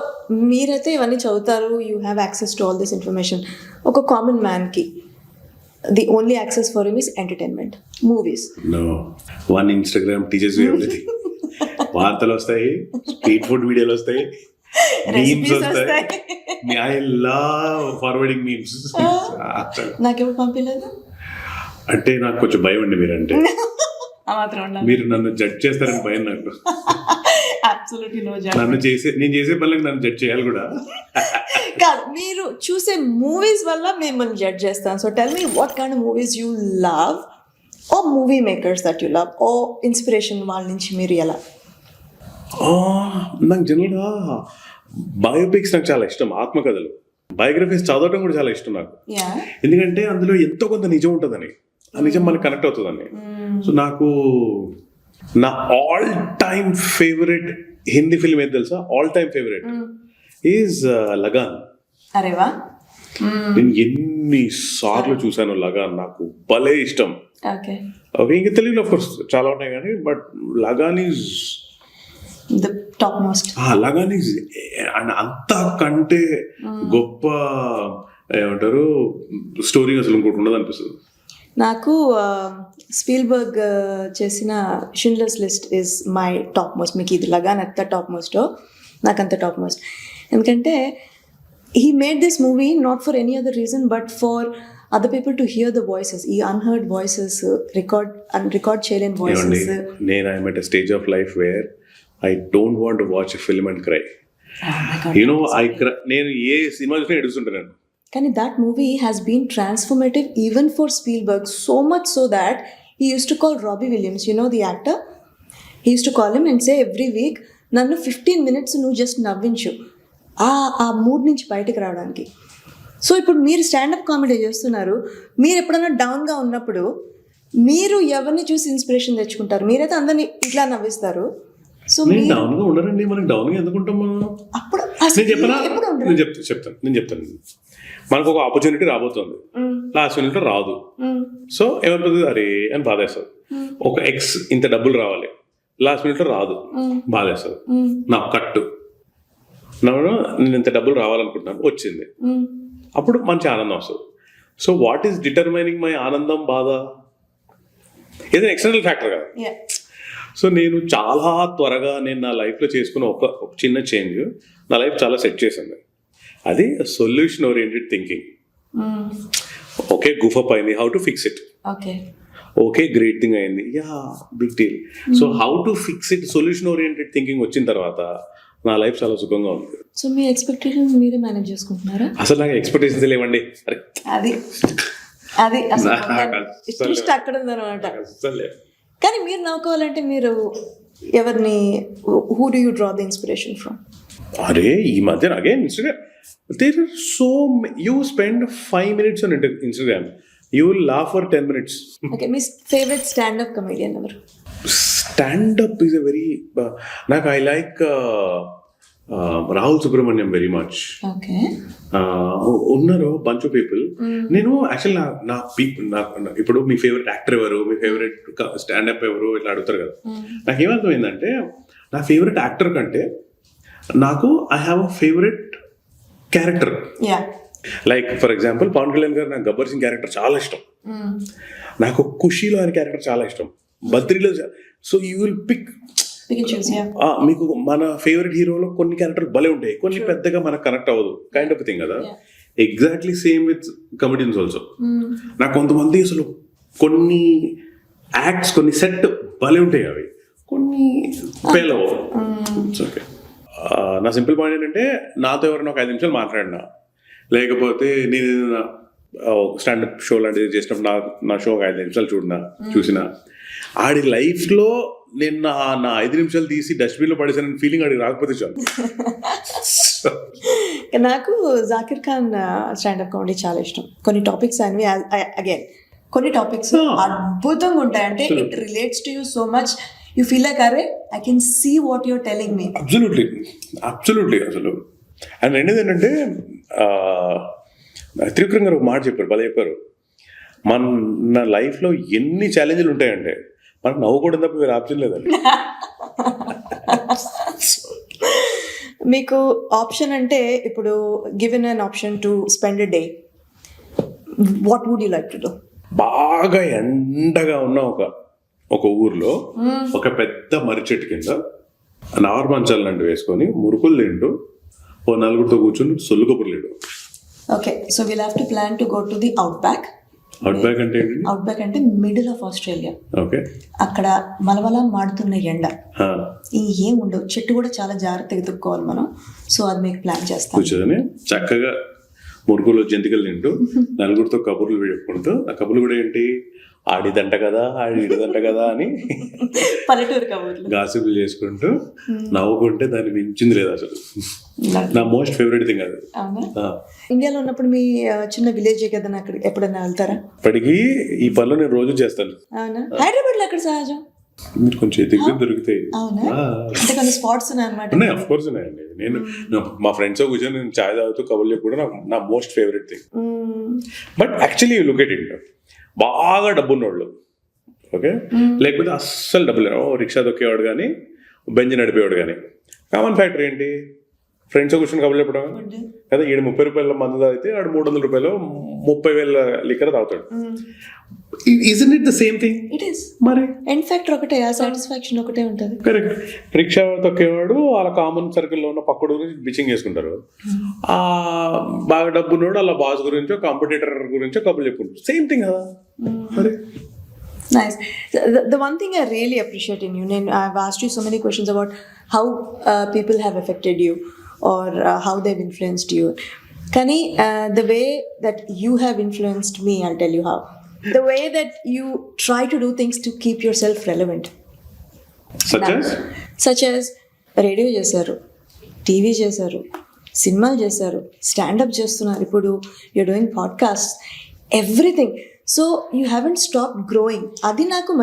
మీరైతే ఇవన్నీ చదువుతారు, you have access to all this information. ఒక కామన్ మ్యాన్ కి the only access for him is entertainment, movies. No, one Instagram teaches you everything. వార్తలు వస్తాయి, స్ట్రీట్ ఫుడ్ వీడియోలు వస్తాయి, మీమ్స్ వస్తాయి. I love forwarding memes. నాకేమో పంపించలేదు అంటే నాకు కొంచెం భయం అండి మీరంటే. మీరు నన్ను జడ్జ్ చేస్తారని భయం నాకు. నేను చేసే పనులకు నన్ను జడ్జ్ చేయాలి కూడా కాదు. మీరు చూసే మూవీస్ వల్ల మిమ్మల్ని జడ్జ్ చేస్తాను. So tell me what kind of movies you love, or movie makers that you love, or inspiration వాళ్ళ నుంచి మీరు ఎలా? నాకు జనరల్గా బయోపిక్స్ నాకు చాలా ఇష్టం, ఆత్మకథలు, బయోగ్రఫీస్ చదవటం కూడా చాలా ఇష్టం నాకు. ఎందుకంటే అందులో ఎంతో కొంత నిజం ఉంటుందని, ఆ నిజం మనకి కనెక్ట్ అవుతుందని. సో నాకు నా all time favourite Hindi film ఏది తెలుసా? All time favourite is Lagaan. అరే వా. నేను ఎన్ని సార్లు చూసాను లగాన్, నాకు భలే ఇష్టం. ఓకే ఓకే, ఇంకా తెలుగులో ఆఫ్ కోర్స్ చాలా ఉంటాయి కానీ but Lagaan is the top most. Lagaan is అంతకంటే గొప్ప ఏమంటారు స్టోరీ అసలు ఇంకోటి ఉండదు అనిపిస్తుంది నాకు. స్పీల్బర్గ్ చేసిన Schindler's list is my top most. మీకు ఇది లగాన్ ఎంత టాప్ మోస్టో నాకు అంత టాప్ మోస్ట్. ఎందుకంటే he made this movie not for any other reason but for other people to hear the voices, ఈ unheard voices, record చేయలేని voices. నేను I'm at a stage of life where I don't want to watch a film and cry. Oh my God, you know, నేను ఏ సినిమా చూసినా ఏడుస్తుంటాను. కానీ that movie has been transformative even for Spielberg, so much so that he used to call Robbie Williams, you know the actor, he used to call him and say every week నన్ను 15 minutes నువ్వు జస్ట్ నవ్వించు ఆ మూడ్ నుంచి బయటకు రావడానికి. సో ఇప్పుడు మీరు స్టాండప్ కామెడీ చేస్తున్నారు, మీరు ఎప్పుడైనా డౌన్గా ఉన్నప్పుడు మీరు ఎవరిని చూసి ఇన్స్పిరేషన్ తెచ్చుకుంటారు? మీరైతే అందరినీ ఇట్లా నవ్విస్తారు. సో డౌన్గా ఉండరండి, మనకి డౌన్గా ఎందుకుంటాం మనం? అప్పుడు నేను చెప్తాను మనకు ఒక ఆపర్చునిటీ రాబోతుంది, లాస్ట్ మినిట్లో రాదు. సో ఏమవుతుంది, అరే అని బాధేస్తుంది. ఒక ఎక్స్ ఇంత డబ్బులు రావాలి, లాస్ట్ మినిట్లో రాదు, బాధేస్తుంది. నా కట్టు నేను ఇంత డబ్బులు రావాలనుకుంటున్నాను, వచ్చింది, అప్పుడు మంచి ఆనందం వస్తుంది. So what is determining my ఆనందం, బాధ? ఏదైనా ఎక్స్టర్నల్ ఫ్యాక్టర్ కదా. సో నేను చాలా త్వరగా నేను నా లైఫ్లో చేసుకున్న ఒక చిన్న చేంజ్ నా లైఫ్ చాలా సెట్ చేసింది. అది solution oriented thinking. Okay, goof up అయింది, how to fix it. Okay, great thing అయింది, yeah big deal. So how to fix it, solution oriented thinking వచ్చిన తర్వాత నా లైఫ్ చాలా సుఖంగా ఉంది. సో మీ ఎక్స్పెక్టేషన్స్ మీరే మేనేజ్ చేసుకుంటున్నారా? అసలు నాకు ఎక్స్పెక్టేషన్స్ లేవండి. అది అక్కడ ఉందన్నమాట. కానీ మీరు నవ్వుకోవాలంటే మీరు ఎవరిని, who do you draw the inspiration from? అరే ఈ మధ్య again Instagram, there are so you spend 5 minutes on Instagram, you will laugh for 10 minutes. Okay, మీ ఫేవరెట్ స్టాండప్ కమెడియన్ ఎవరు? స్టాండప్ ఈజ్ అ వెరీ నాకు I like Rahul Subrahmanyam very much. Okay, ఉన్నారు బంచ్ ఆఫ్ పీపుల్. నేను యాక్చువల్ నా పీపుల్ ఇప్పుడు మీ ఫేవరెట్ యాక్టర్ ఎవరు, మీ ఫేవరెట్ స్టాండప్ ఎవరు ఇట్లా అడుగుతారు కదా. నాకేమర్థమైందంటే నా ఫేవరెట్ యాక్టర్ కంటే నాకు I have a favourite character. Like for example Pawan Kalyan garu, నాకు గబ్బర్ సింగ్ క్యారెక్టర్ చాలా ఇష్టం. నాకు ఖుషీలో ఆయన క్యారెక్టర్ చాలా ఇష్టం, బద్రీలో. సో యూ విల్ పిక్, మీకు మన ఫేవరెట్ హీరోలో కొన్ని క్యారెక్టర్లు భలే ఉంటాయి, కొన్ని పెద్దగా మనకు కనెక్ట్ అవ్వదు, కైండ్ ఆఫ్ థింగ్ కదా. Exactly same with comedians also. నాకు కొంతమంది అసలు కొన్ని యాక్ట్స్, కొన్ని సెట్ భలే ఉంటాయి, అవి కొన్ని ఫెయిల్ అవ్వవు. ఓకే, నా సింపుల్ పాయింట్ ఏంటంటే నాతో ఎవరైనా ఒక 5 నిమిషాలు మాట్లాడినా, లేకపోతే నేను స్టాండప్ షో లాంటిది చేసినప్పుడు నా షో ఒక 5 నిమిషాలు చూసిన ఆడి లైఫ్లో నేను నా 5 నిమిషాలు తీసి డస్ట్బిన్లో పడేసాను ఫీలింగ్ ఆడికి రాకపోతే చాలు. నాకు జాకిర్ ఖాన్ స్టాండప్ కామెడీ చాలా ఇష్టం. కొన్ని టాపిక్స్ అనేవి అగైన్ కొన్ని టాపిక్స్ అద్భుతంగా ఉంటాయి. అంటే it relates to you so much, you feel like అరే I can see what your telling me. Absolutely అసలు. అండ్ రెండోది ఏంటంటే త్రివిక్రమ్ గారు ఒక మాట చెప్పారు, భలే చెప్పారు. మన లైఫ్లో ఎన్ని ఛాలెంజ్లు ఉంటాయంటే మనకు నవ్వుకోవడం తప్ప వేరే ఆప్షన్ లేదండి. మీకు ఆప్షన్ అంటే ఇప్పుడు given an option to spend a day, what would you like to do? బాగా ఎండగా ఉన్న ఒక ఊర్లో ఒక పెద్ద మర్రి చెట్టు కింద నార్మంచాలు లాంటివి వేసుకొని మురుకులు తింటూ ఓ నలుగురితో కూర్చొని సొల్లు కబుర్లు లేడు. Okay, so will have to plan to go to the outback. Outback అంటే ఏంటి? అవుట్బ్యాక్ అంటే మిడిల్ ఆఫ్ ఆస్ట్రేలియా. ఓకే, అక్కడ మలమల మాడుతున్న ఎండ, ఏం ఉండవు, చెట్టు కూడా చాలా జాగ్రత్తగా ఎదుర్కోవాలి మనం. సో అది మీకు ప్లాన్ చేస్తాం. కూర్చొని చక్కగా మురుకులు జంతికలు తింటూ నలుగురితో కబుర్లు చెప్పుకుంటూ, ఆ కబుర్లు కూడా ఏంటి, ఆడిదంట కదా ఆడిదంట కదా అని పల్లెటూరు కబుర్లు. గాసిపులు చేసుకుంటూ నవ్వుకుంటే దాన్ని మించింది లేదు అసలు. నా మోస్ట్ ఫేవరెట్ థింగ్ అది. అవునా? ఇండియాలో ఉన్నప్పుడు మీ చిన్న విలేజ్ కదా, అక్కడ ఎప్పుడైనా వెళ్తారా? ఇప్పటికీ ఈ పనులు నేను రోజు చేస్తాను. అవునా? హైదరాబాద్ లో ఎక్కడ సహజం? మీరు కొంచెం ఎదిగి దొరుకుతాయి. అవునా? అంటే కొన్ని స్పాట్స్ ఉన్నాయన్నమాట. ఉన్నాయి, అఫ్ కోర్స్ ఉన్నాయండి. నేను మా ఫ్రెండ్స్ కూర్చొని నేను చాయ్ తాగుతూ కబుర్లు కూడా నా most favourite thing. But actually you look at it, బాగా డబ్బున్నోళ్ళు, ఓకే, లేకపోతే అస్సలు డబ్బులు రిక్షా తొక్కేవాడు కానీ బెంజ్ నడిపేవాడు కానీ కామన్ ఫ్యాక్టర్ ఏంటి? ఫ్రెండ్స్ కూర్చొని కబుర్లు చెప్పడం కదా. ఈడు 30 రూపాయల మందు తాగితే ఆడు 300 రూపాయలు 30,000 లిక్కర్ తాగుతాడు. Isn't it the same thing? It is. మరి ఎండ్ ఫ్యాక్టర్ ఒకటే, ఆ సాటిస్ఫాక్షన్ ఒకటే ఉంటుంది. కరెక్ట్. రిక్షా తొక్కేవాడు అలా కామన్ సర్కిల్లో ఉన్న పక్కడు గురించి బిచింగ్ చేసుకుంటారు. ఆ బాగా డబ్బున్నోడు అలా బాస్ గురించో కాంపిటీటర్ గురించో కబుర్లు చెప్పుకుంటారు. సేమ్ థింగ్ కదా మరి. Nice. The one thing I really appreciate in you, and I've asked you so many questions about how people have affected you or how they've influenced you. Kani, the way that you have influenced me, I'll tell you how. The way that you try to do things to keep yourself relevant. Such as radio చేశారు, టీవీ చేశారు, సినిమాలు చేశారు, స్టాండప్ చేస్తున్నారు, ఇప్పుడు you're doing podcasts, everything. So you haven't stopped growing. Adi naku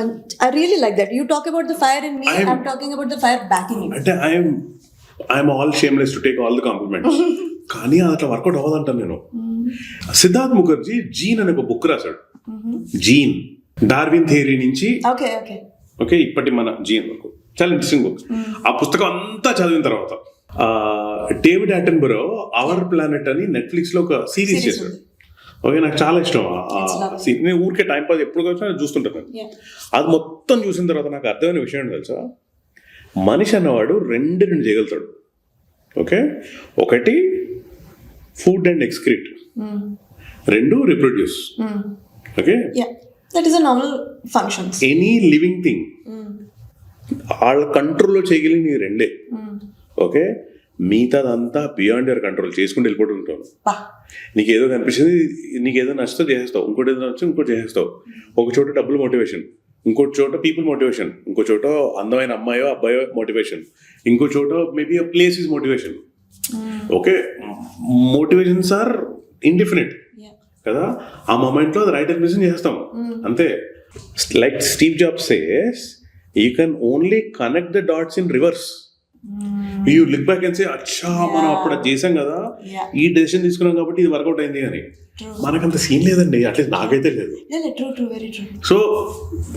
I really like that. You talk about the fire in me, I'm talking about the fire back in you. I'm all shameless to take all the compliments. కానీ అట్లా వర్కౌట్ అవ్వదంటాను నేను. సిద్ధార్థ్ ముఖర్జీ జీన్ అనే ఒక బుక్ రాశాడు. జీన్, డార్విన్ థియరీ నుంచి ఓకే ఇప్పటి మన జీన్ వరకు. చాలా ఇంట్రెస్టింగ్ బుక్. ఆ పుస్తకం అంతా చదివిన తర్వాత డేవిడ్ అటెన్బరో అవర్ ప్లానెట్ అని నెట్ఫ్లిక్స్ లో ఒక సిరీస్ చేశాడు. ఓకే, నాకు చాలా ఇష్టం. నేను ఊరికే టైం పాస్ ఎప్పుడు వచ్చినా చూస్తుంటాను. అది మొత్తం చూసిన తర్వాత నాకు అర్థమైన విషయం ఏంటి తెలుసా? మనిషి అన్నవాడు రెండు చేయగలుగుతాడు. ఓకే, ఒకటి ఫుడ్ అండ్ ఎక్స్క్రీట్, రెండు reproduce. Okay, that is a normal function. Any living thing వాళ్ళ కంట్రోల్లో చేయగలిగిన ఈ రెండే. ఓకే, మిగతాదంతా బియాండ్ యువర్ కంట్రోల్ చేసుకుంటూ వెళ్ళిపోతుంటాను. నీకు ఏదో కనిపిస్తుంది, నీకు ఏదో నచ్చితే చేసేస్తావు, ఇంకోటి ఏదో నచ్చి ఇంకోటి చేసేస్తావు. ఒక చోట డబ్బులు మోటివేషన్, ఇంకో చోట పీపుల్ మోటివేషన్, ఇంకో చోట అందమైన అమ్మాయో అబ్బాయో మోటివేషన్, ఇంకో చోట maybe a place is motivation. Okay, motivations are indefinite కదా. ఆ మూమెంట్లో అది రైట్ అనిపిస్తుంది చేస్తాం అంతే. Like Steve Jobs says, you can only connect the dots in reverse. You look back and say అచ్చా మనం అప్పుడు అది చేసాం కదా, ఈ డెసిషన్ తీసుకున్నాం కాబట్టి ఇది వర్కౌట్ అయింది అని. మనకంత సీన్ లేదండి, అట్లీస్ట్ నాకైతే లేదు. So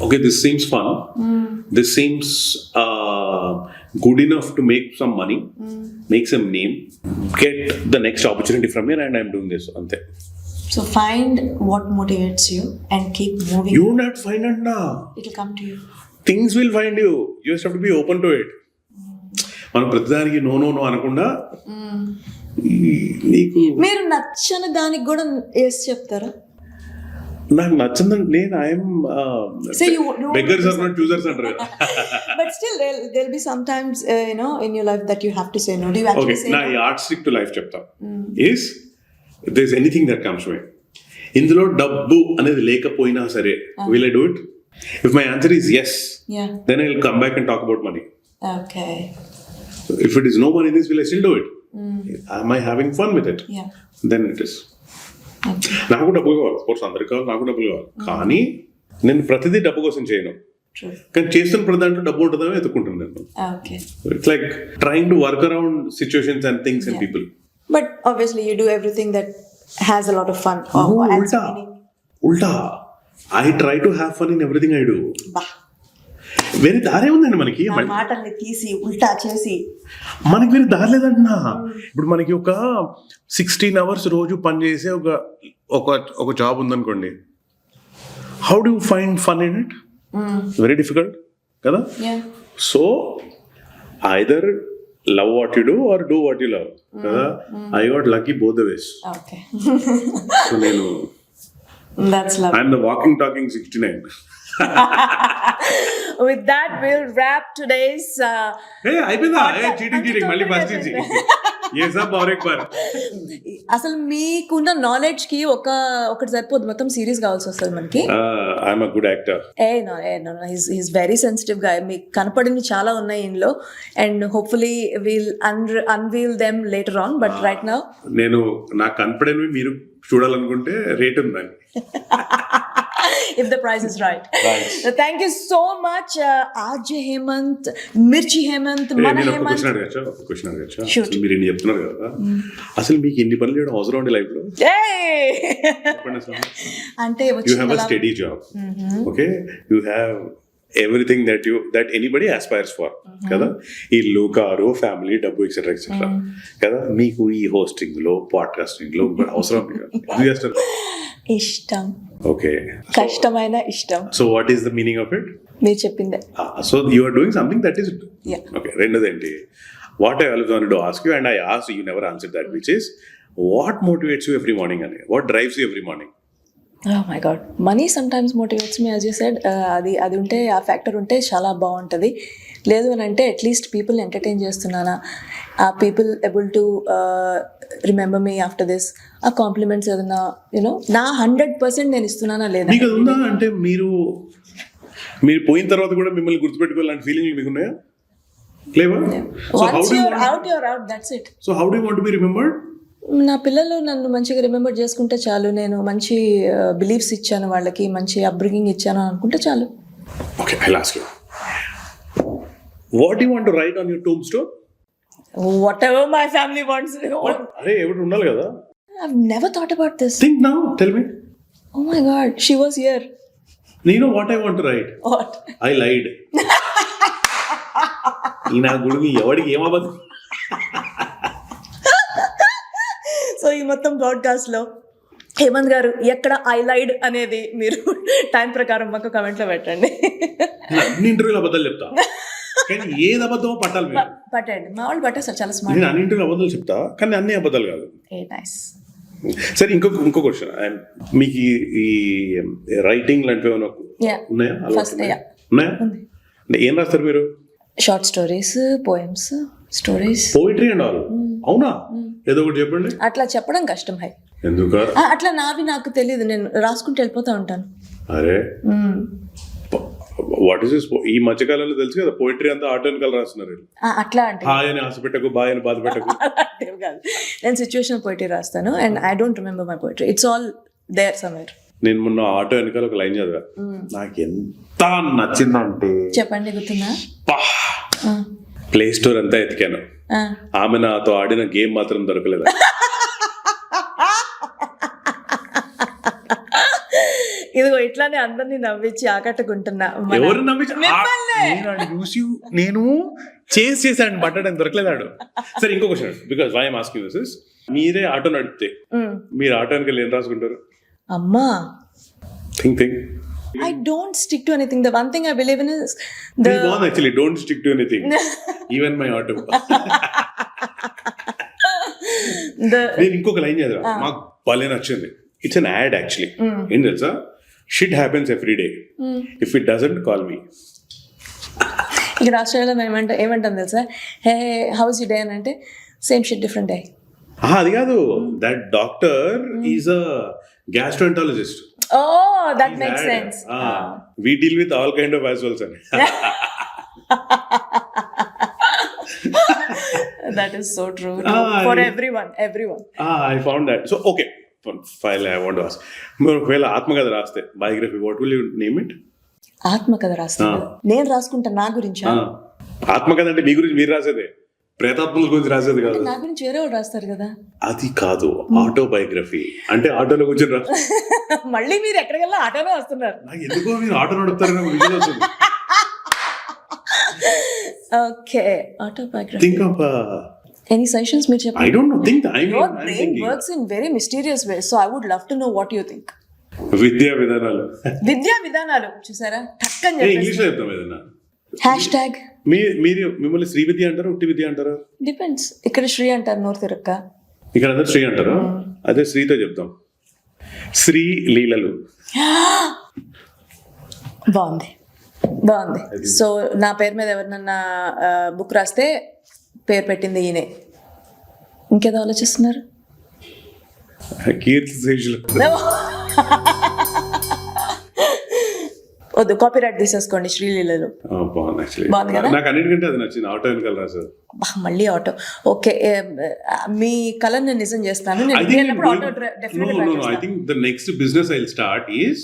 okay, this seems fun, this seems good enough to make some money, make some name, get the next opportunity from here, and I'm doing this అంతే. So find what motivates you and keep moving. You don't have to find it now. It will come to you. Things will find you. You just have to be open to it. మనం ప్రతిదానికి నో నో నో అనకుండా నీకు మీరు నచ్చని దానికి కూడా ఎస్ చెప్తారా? నాకు నచ్చిందని నేను I'm beggars are not choosers అంటారు. But still there'll be sometimes in your life that you have to say no. Do you actually say no? నా యార్డ్ స్టిక్ టు లైఫ్ చెప్తా is if there's anything that comes to me, ఇందులో డబ్బు అనేది లేకపోయినా సరే will I do it? If my answer is yes, then I'll come back and talk about money. Okay. If it is no money in this, will I still do it? Am I having fun with it? Then it is. నాకు డబ్బులు కావాలి, కోర్స్ అందరికి కావాలి, నాకు డబ్బులు కావాలి. కానీ నేను ప్రతిదీ డబ్బు కోసం చేయను. కానీ చేస్తున్న ప్రతి దాంట్లో డబ్బు ఉంటుందని వెతుక్కుంటాను నేను. It's like trying to work around situations and things and people. But obviously you do everything that has a lot of fun. Ulta. I try to have fun in everything I do. వేరే దారే ఉందండి మనకి. మాటల్ని తీసి ఉల్టా చేసి మనకి వేరే దారి లేదంటున్నా. ఇప్పుడు మనకి ఒక 16 hours రోజు పని చేసే ఒక జాబ్ ఉందనుకోండి. How do you find fun in it? Very difficult కదా. So either love what you do or do what you love. I got lucky both the ways. Okay. So nenu that's love. I'm the walking talking 69. With that we'll wrap today's hey ayipinda, hey cheating malli first ये सब और एक बार అసలు మీకున్న నాలెడ్జ్ కి ఒకటి సరిపోదు, మొత్తం సిరీస్ కావాల్సి వస్తుంది మనకి. I'm a good actor. No he's very sensitive గా. మీకు కనపడినవి చాలా ఉన్నాయి ఇందులో, and hopefully will unveil them later on, but right now నేను నాకు కనపడేవి మీరు చూడాలనుకుంటే రేట్ ఉందండి. if the price is right. So thank you so much, RJ Hemanth, Mirchi Hemanth, Mana నేను ఒక Hemanth. క్వశ్చన్ అడగచ్చా? Sure. అసలు మీరు ఇన్ని చెప్తున్నారు కదా, అసలు మీకు ఇన్ని పనులు చేయడం అవసరం అండి లైఫ్ లో? Hey! చెప్పండి అసలు. అంటే You have a steady job. Okay, you have everything that anybody aspires for. కదా, ఇల్లు, కారు, ఫ్యామిలీ, డబ్బు, ఎక్సెట్రా ఎక్సెట్రా. కదా, మీకు ఈ హోస్టింగ్ లో, పాడ్కాస్టింగ్ లో అవసరం చేస్తారు? ఇష్టం. ఓకే, కష్టమైన ఇష్టం. So what is the meaning of it? మీరు చెప్పిందే. So you are doing something that is Yeah. Okay. రెండోదేంటి, what I always wanted to ask you and I asked you never answered that, which is what motivates you every morning అని, what drives you every morning? Oh my god, money sometimes motivates me, as you said. అది ఉంటే, ఆ ఫ్యాక్టర్ ఉంటే చాలా బాగుంటుంది. లేదు అని అంటే అట్లీస్ట్ పీపుల్ ఎంటర్టైన్ చేస్తున్నానా, ఆ people able to remember me after this, ఆ కాంప్లిమెంట్స్ ఏదన్నా యూనో నా 100% నేను ఇస్తున్నానా లేదా. మీకు అది ఉందా? అంటే మీరు పోయిన తర్వాత కూడా మిమ్మల్ని గుర్తుపెట్టుకోవాలంటే ఫీలింగ్ మీకు ఉన్నాయా? లేవా? Once you're out, that's it. So how do you want to be remembered? నా పిల్లలు నన్ను మంచిగా రిమెంబర్ చేసుకుంటే చాలు, నేను మంచి బిలీఫ్స్ ఇచ్చాను వాళ్ళకి, మంచి అప్బ్రింగింగ్ ఇచ్చాను అనుకుంటే చాలు. Okay, I will ask you, what you want to right on your tomb stone? Whatever my family wants. అరే ఎవరు ఉండాలి కదా. I've never thought about this. Think now, tell me. Oh my god, she was here. You know what I want to write? What? I lied. ఈ నా గుడికి ఎవడికి ఏమవ్వదు. సో ఈ మొత్తం బ్రాడ్కాస్ట్ లో హేమంత్ గారు ఎక్కడ ఐలైడ్ అనేది మీరు టైం ప్రకారం మాకు కమెంట్ లో పెట్టండి. అన్ని ఇంటర్వ్యూలు అబద్ధాలు చెప్తా, కానీ ఏది అబద్ధమో పట్టాలి మీరు. పట్టండి, మా వాళ్ళు పట్టేస్తారు, చాలా స్మార్ట్. నేను అన్ని ఇంటర్వ్యూలు అబద్ధాలు చెప్తా, కానీ అన్ని అబద్ధాలు కాదు. నైస్. సరే, ఇంకో క్వశ్చన్, మీకు ఈ రైటింగ్ లాంటివి ఏమైనా ఉన్నాయా? ఉన్నాయా? అంటే ఏం రాస్తారు మీరు? Short stories, poems, stories, poetry and all. అవునా? ఏదో ఒకటి చెప్పండి. అట్లా చెప్పడం కష్టం. హై, ఎందుకు అట్లా నావి నాకు తెలియదు, నేను రాసుకుంటూ వెళ్ళిపోతా ఉంటాను. అరే వాట్ ఇస్ ఈ మధ్యకాలంలో తెలుసు కదా, పోయిటరీ అంతా ఆటో వెనకాల రాస్తున్నారు. అట్లా అంటే హాయ్ అని ఆశ పెట్టకు, బాయ్ అని బాధ పెట్టకు. కాదు, నేను సిచ్యువేషన్ పోయిటరీ రాస్తాను, and I don't remember my poetry, it's all there somewhere. నేను మొన్న ఆటో వెనకాల ఒక లైన్ చదివా, నాకు ఎంత నచ్చిందంటే, చెప్పండి, గుర్తుందా? ప్లే స్టోర్ అంతా ఎతికాను, ఆమె నాతో ఆడిన గేమ్ మాత్రం దొరకలేదు. ఇదిగో ఇట్లానే అందరినీ నవ్వించి ఆకట్టుకుంటున్నా. ఎవరు నవ్వించి? నేను చేసాను బట్ అని దొరకలేదాడు. సరే, ఇంకో question, because why I'm asking this is, మీరే ఆటో నడిపితే మీరు ఆటో వెనకాల ఏం రాసుకుంటారు? అమ్మా, think I don't stick to anything. The one thing I believe in is actually don't stick to anything. Even my auto. నేను ఇంకొక లైన్ చదివా, మాకు భలే నచ్చింది. It's an add actually. ఏం తెలుసా? Shit happens every day, if it doesn't call me. ఇక్కడ ఆస్ట్రేలియాలో ఏమంటాం తెలుసా? హే హౌస్ యు డే అని అంటే సేమ్ షిట్ డిఫరెంట్ డే. అది కాదు, that doctor is a gastroenterologist. Oh, that makes sense. We deal with all kind of assholes. That is so true. For everyone. I found that. So, okay. File I want to ask. ఒకవేళ ఆత్మకథ రాస్తే, biography, what will you name it? ఆత్మకథ రాస్తే నేను రాసుకుంటా నా గురించి. ఆత్మకథ అంటే మీ గురించి మీరు రాసేదే, ప్రేతాత్మల గురించి రాసేది కాదు. నా గురించి వేరే వాళ్ళు రాస్తారు కదా. అది కాదు, ఆటోబయోగ్రఫీ అంటే ఆటోలో కూర్చొని రా. మళ్ళీ మీరు ఎక్కడికెళ్ళా ఆటోలో వస్తున్నారు. నాకు ఎందుకో మీరు ఆటో నడుపుతారు, నాకు విజయం వస్తుంది. Okay, autobiography. Think of any suggestions మీరు చెప్పండి. I don't know. Think. Your brain works in very mysterious ways, so I would love to know what you think. విద్యా విధానాలు చూసారా? టక్కని చెప్పేసి ఇంగ్లీష్లో చెప్తాం ఏదన్నా. హ్యాష్ట్యాగ్. మీరు మిమ్మల్ని శ్రీ విద్య అంటారా, ఉట్టి విద్య అంటారా? డిపెండ్స్. ఇక్కడ శ్రీ అంటారు, నోరు తిరక్క. ఇక్కడ అందరు శ్రీ అంటారా? అదే శ్రీతో చెప్తాం, శ్రీ లీలలు. బాగుంది. సో నా పేరు మీద ఎవరినన్నా బుక్ రాస్తే పేరు పెట్టింది ఈయనే. ఇంకేదో ఆలోచిస్తున్నారు? కీర్తి శేషులు. వద్దు, కాపీ రైట్ తీసేసుకోండి. శ్రీలీలలో బాగుంది యాక్చువల్లీ. బాగుంది కదా? నాకు అన్నిటికంటే అది నచ్చింది, ఆటో వెనకాల రాశారు. మళ్ళీ ఆటో. ఓకే, మీ కళను నేను నిజం చేస్తాను. నేను ఇండియా వెళ్ళినప్పుడు ఆటో డెఫినెట్గా ట్రై I చేస్తాను. think the next business I'll start is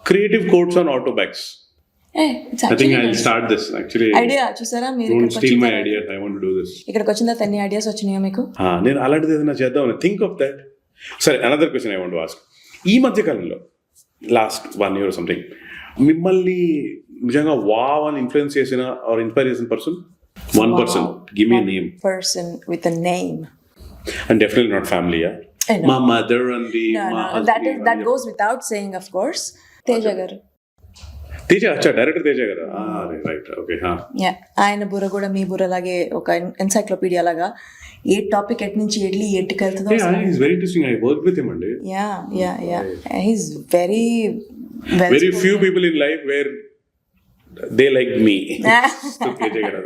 creative quotes on auto bikes. I think I'll start this actually. Idea చూసారా మీరు? Don't steal my idea. I want to do this. ఇక్కడికి వచ్చిన తర్వాత ఎన్ని ఐడియాస్ వచ్చినాయో మీకు? నేను అలాంటిది ఏదైనా చేద్దామని థింక్ ఆఫ్ దట్. సరే, another question I want to ask. ఈ మధ్య కాలంలో లాస్ట్ 1 year సంథింగ్ మిమ్మల్ని నిజంగా వావ్ అని ఇన్ఫ్లుయెన్స్ చేసిన ఆర్ ఇన్స్పైర్ చేసిన person? One person. Give me a name. Person with a name. And definitely not family, yeah? No. My mother and my husband. That goes without saying, of course. Teja garu. Teja, అచ్చా, డైరెక్టర్ తేజ కదా? Right, okay. ఆయన బుర్ర కూడా మీ బుర్ర లాగే ఒక ఎన్సైక్లోపీడియా లాగా ఏ టాపిక్ ఎట్ నుంచి వెళ్ళి ఎట్టుకు వెళ్తుందో. He's very interesting. I worked with him అండి. Yeah. He's very well. Very few people in life where they like me. So Teja గారు.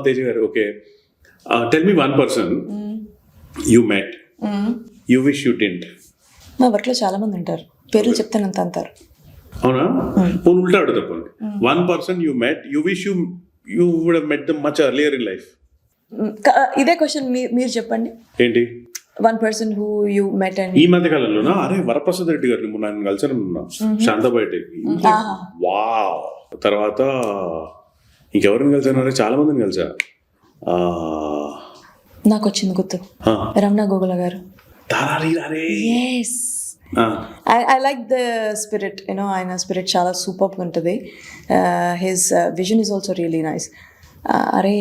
తేజ గారు, okay. Tell me one person you met, you wish you didn't. మా వర్క్ లో చాలా మంది ఉంటారు, పేర్లు చెప్తానంత అంటారు. అవునా? పోనీ ఉల్టా అడుగుతాను. One person you met, you wish you would have met them much earlier in life. ఇదే క్వశ్చన్ మీరు చెప్పండి. ఏంటి? One person who you met and ఈ మధ్య కాలంలోనా? అరే, వరప్రసాద్ రెడ్డి గారిని నేను కలిసాను శాంతాబాయి. వావ్. తర్వాత ఇంకెవరిని కలిసాను? అరే, చాలా మందిని కలిసా. నాకు వచ్చింది గుర్తు, రమణ గోగుల గారు. Yes. I like the spirit, ఆయన స్పిరిట్ చాలా సూపర్ ఉంటుంది. His vision is also really nice. అరే,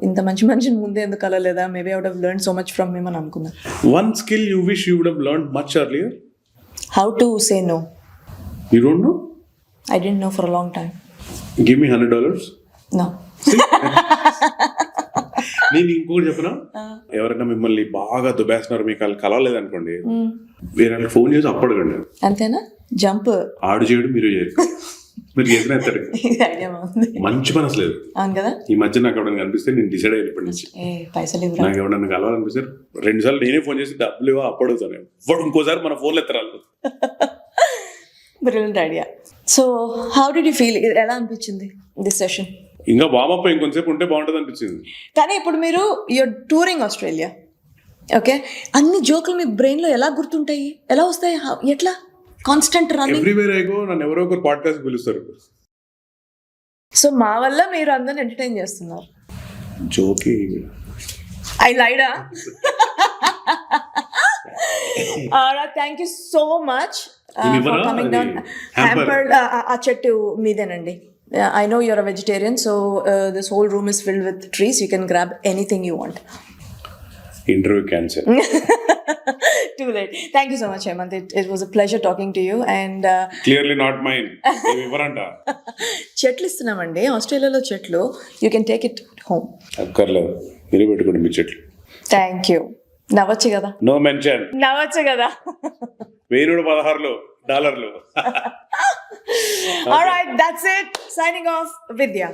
ఇంత మంచి మనిషిని ముందే ఎందుకు కలలేదా? Maybe I would have learned so much from him అని అనుకున్నా. One skill you wish you would have learned much earlier? How to say no. You don't know? I didn't know for a long time. Give me $100. No. నేను ఇంకోటి చెప్పనా? ఎవరైనా మిమ్మల్ని బాగా దుబ్బేస్తున్నారు, మీకు వాళ్ళు కలవలేదనుకోండి, వేరే వాళ్ళకి ఫోన్ చేసి అప్పడగండి. అంతేనా? జంప్ ఆడు చేయడు, మీరు చేయరు. మీరు చేసిన ఐడియా బాగుంది. మంచి పని అసలేదు. అవును కదా? ఈ మధ్య నాకు ఎవరైనా కనిపిస్తే నేను డిసైడ్ అయినప్పటి నుంచి పైసలు నాకు ఎవరైనా కలవాలనిపిస్తే 2 సార్లు నేనే ఫోన్ చేసి డబ్బులు ఇవ్వ అప్పడుగుతాను. వాడు ఇంకోసారి మన ఫోన్లు ఎత్తరాలు. Brilliant idea. So how did you feel? ఎలా అనిపించింది దిస్ సెషన్? ఇంకా వామప్ ఇంకొంతసేపు ఉంటే బాగుంటుంది అనిపించింది. కానీ ఇప్పుడు మీరు యూర్ టూరింగ్ ఆస్ట్రేలియా, ఓకే, అన్ని జోకులు మీ బ్రెయిన్ లో ఎలా గుర్తుంటాయి? ఎలా వస్తాయి? ఎట్లా? Constant running. Everywhere I go నన్ను ఎవరో ఒకరు పాడ్కాస్ట్ పిలుస్తారు. సో మా వల్ల మీరు అందరిని ఎంటర్టైన్ చేస్తున్నారు. జోకి ఐ లైడా. Thank you so much for coming down. Hampered ఆ చెట్టు మీదేనండి. I know you're a vegetarian, so this whole room is filled with trees. You can grab anything you want. Interview cancel. Too late. Thank you so much, Hemanth. It was a pleasure talking to you. And clearly not mine. Vivaranta. చెట్లు ఇస్తున్నామండి ఆస్ట్రేలియాలో చెట్లు. You can take it home. అక్కర్లేదు, మీరు పెట్టుకోండి మీ చెట్లు. Thank you. నవ్వచ్చు కదా? No mention. నవ్వచ్చు కదా? $16 All right, that's it. Signing off, Vidya.